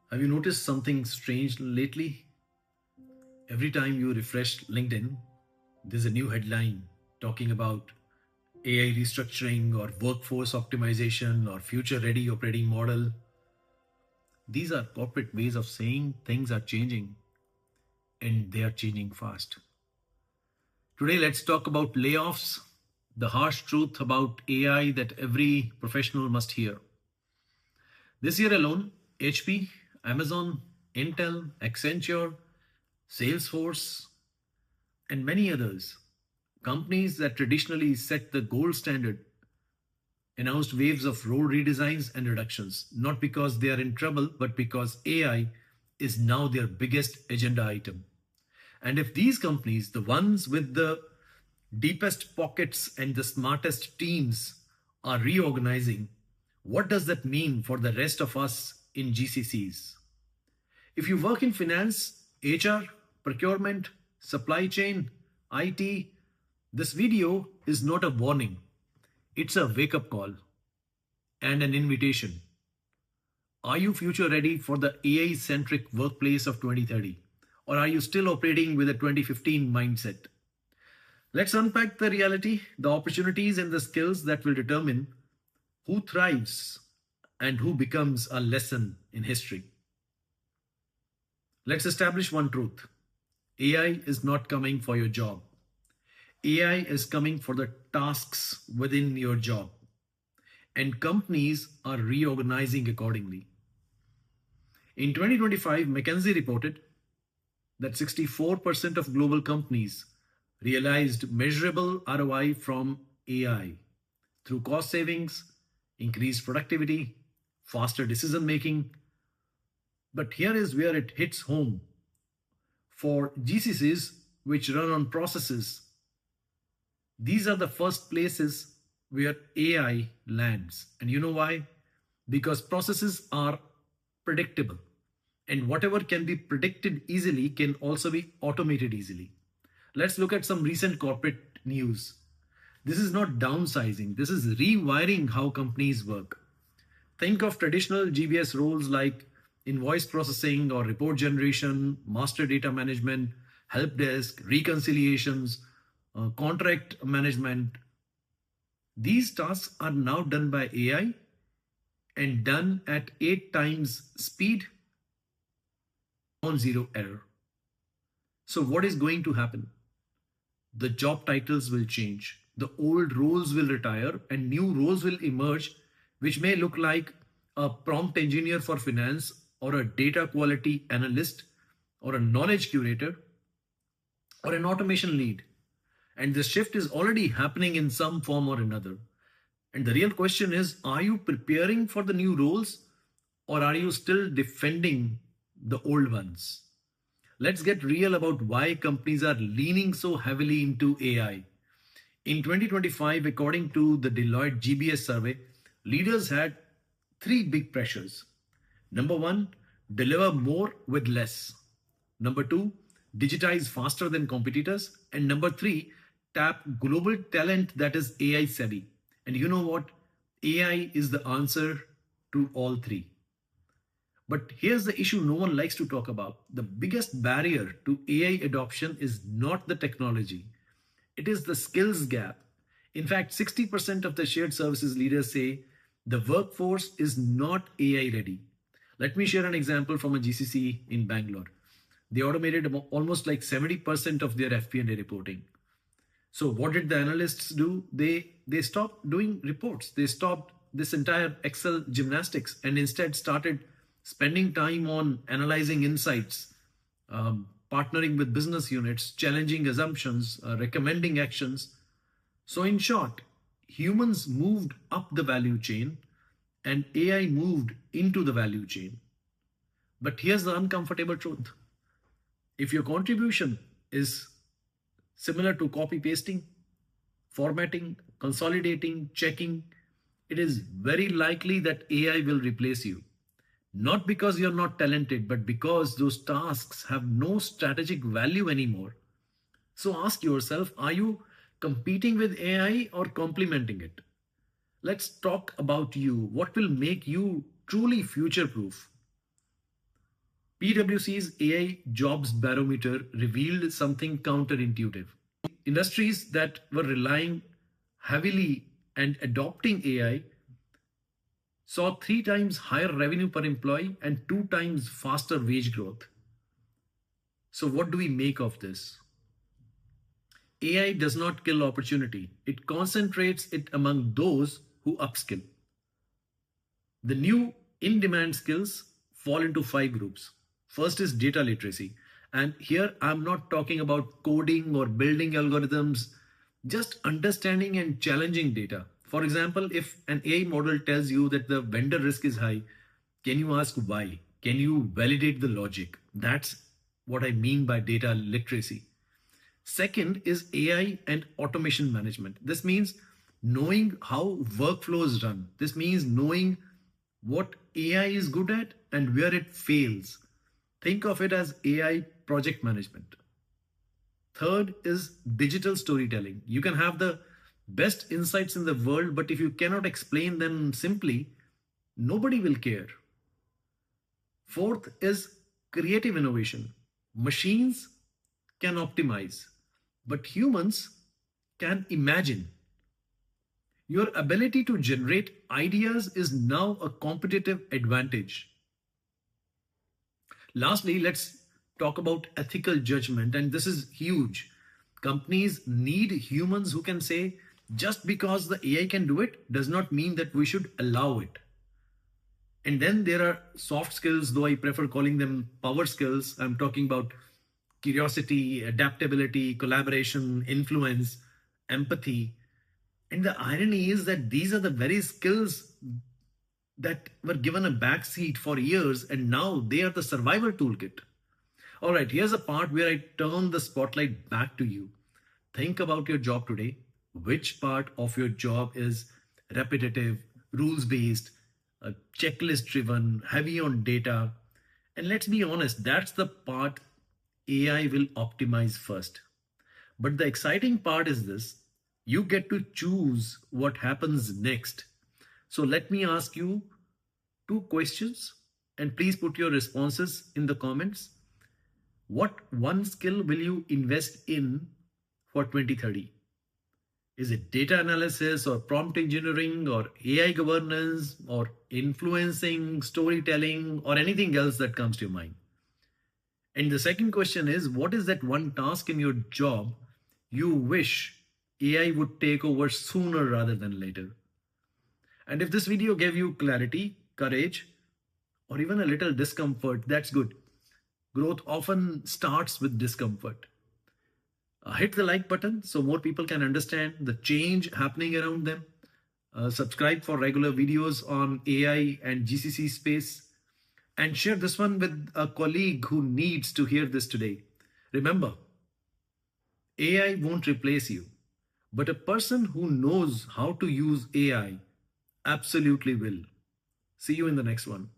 Have you noticed something strange lately? Every time you refresh LinkedIn, there's a new headline talking about AI restructuring or workforce optimization or future ready operating model. These are corporate ways of saying things are changing and they are changing fast. Today, let's talk about layoffs, the harsh truth about AI that every professional must hear. This year alone, HP, Amazon, Intel, Accenture, Salesforce, and many others, companies that traditionally set the gold standard, announced waves of role redesigns and reductions, not because they are in trouble, but because AI is now their biggest agenda item. And if these companies, the ones with the deepest pockets and the smartest teams, are reorganizing, what does that mean for the rest of us in GCCs? If you work in finance, HR, procurement, supply chain, IT, this video is not a warning. It's a wake up call and an invitation. Are you future ready for the AI centric workplace of 2030? Or are you still operating with a 2015 mindset? Let's unpack the reality, the opportunities, and the skills that will determine who thrives and who becomes a lesson in history. Let's establish one truth: AI is not coming for your job, AI is coming for the tasks within your job, and companies are reorganizing accordingly. In 2025, McKinsey reported that 64% of global companies realized measurable ROI from AI through cost savings, increased productivity, faster decision making. But here is where it hits home for GCCs which run on processes. These are the first places where AI lands. And you know why? Because processes are predictable. And whatever can be predicted easily can also be automated easily. Let's look at some recent corporate news. This is not downsizing, this is rewiring how companies work. Think of traditional GBS roles like invoice processing or report generation, master data management, help desk, reconciliations, contract management. These tasks are now done by AI and done at 8 times speed on zero error. So, what is going to happen? The job titles will change, the old roles will retire, and new roles will emerge, which may look like a prompt engineer for finance, or a data quality analyst, or a knowledge curator, or an automation lead. And this shift is already happening in some form or another. And the real question is, are you preparing for the new roles or are you still defending the old ones? Let's get real about why companies are leaning so heavily into AI. In 2025, according to the Deloitte GBS survey, leaders had three big pressures. Number one, deliver more with less. Number two, digitize faster than competitors. And number three, tap global talent that is AI savvy. And you know what? AI is the answer to all three. But here's the issue no one likes to talk about. The biggest barrier to AI adoption is not the technology, it is the skills gap. In fact, 60% of the shared services leaders say the workforce is not AI ready. Let me share an example from a GCC in Bangalore. They automated almost like 70% of their FP&A reporting. So what did the analysts do? They stopped doing reports. They stopped this entire Excel gymnastics and instead started spending time on analyzing insights, partnering with business units, challenging assumptions, recommending actions. So in short, humans moved up the value chain and AI moved into the value chain. But here's the uncomfortable truth. If your contribution is similar to copy pasting, formatting, consolidating, checking, it is very likely that AI will replace you. Not because you're not talented, but because those tasks have no strategic value anymore. So ask yourself, are you competing with AI or complementing it? Let's talk about you. What will make you truly future proof? PwC's AI jobs barometer revealed something counterintuitive. Industries that were relying heavily and adopting AI saw 3 times higher revenue per employee and 2 times faster wage growth. So, what do we make of this? AI does not kill opportunity, it concentrates it among those who upskill. The new in demand skills fall into 5 groups. First is data literacy. And here I'm not talking about coding or building algorithms, just understanding and challenging data. For example, if an AI model tells you that the vendor risk is high, can you ask why? Can you validate the logic? That's what I mean by data literacy. Second is AI and automation management. This means knowing how workflows run. This means knowing what AI is good at and where it fails. Think of it as AI project management. Third is digital storytelling. You can have the best insights in the world, but if you cannot explain them simply, nobody will care. Fourth is creative innovation. Machines can optimize, but humans can imagine. Your ability to generate ideas is now a competitive advantage. Lastly, let's talk about ethical judgment, and this is huge. Companies need humans who can say, just because the AI can do it does not mean that we should allow it. And then there are soft skills, though I prefer calling them power skills. I'm talking about curiosity, adaptability, collaboration, influence, empathy. And the irony is that these are the very skills that were given a backseat for years, and now they are the survival toolkit. All right, here's a part where I turn the spotlight back to you. Think about your job today. Which part of your job is repetitive, rules based, checklist driven, heavy on data? And let's be honest, that's the part AI will optimize first. But the exciting part is this: you get to choose what happens next. So let me ask you 2 questions, and please put your responses in the comments. What one skill will you invest in for 2030? Is it data analysis or prompt engineering or AI governance or influencing, storytelling, or anything else that comes to your mind? And the second question is, what is that one task in your job you wish AI would take over sooner rather than later? And if this video gave you clarity, courage, or even a little discomfort, that's good. Growth often starts with discomfort. Hit the like button so more people can understand the change happening around them. Subscribe for regular videos on AI and GCC space. And share this one with a colleague who needs to hear this today. Remember, AI won't replace you, but a person who knows how to use AI absolutely will. See you in the next one.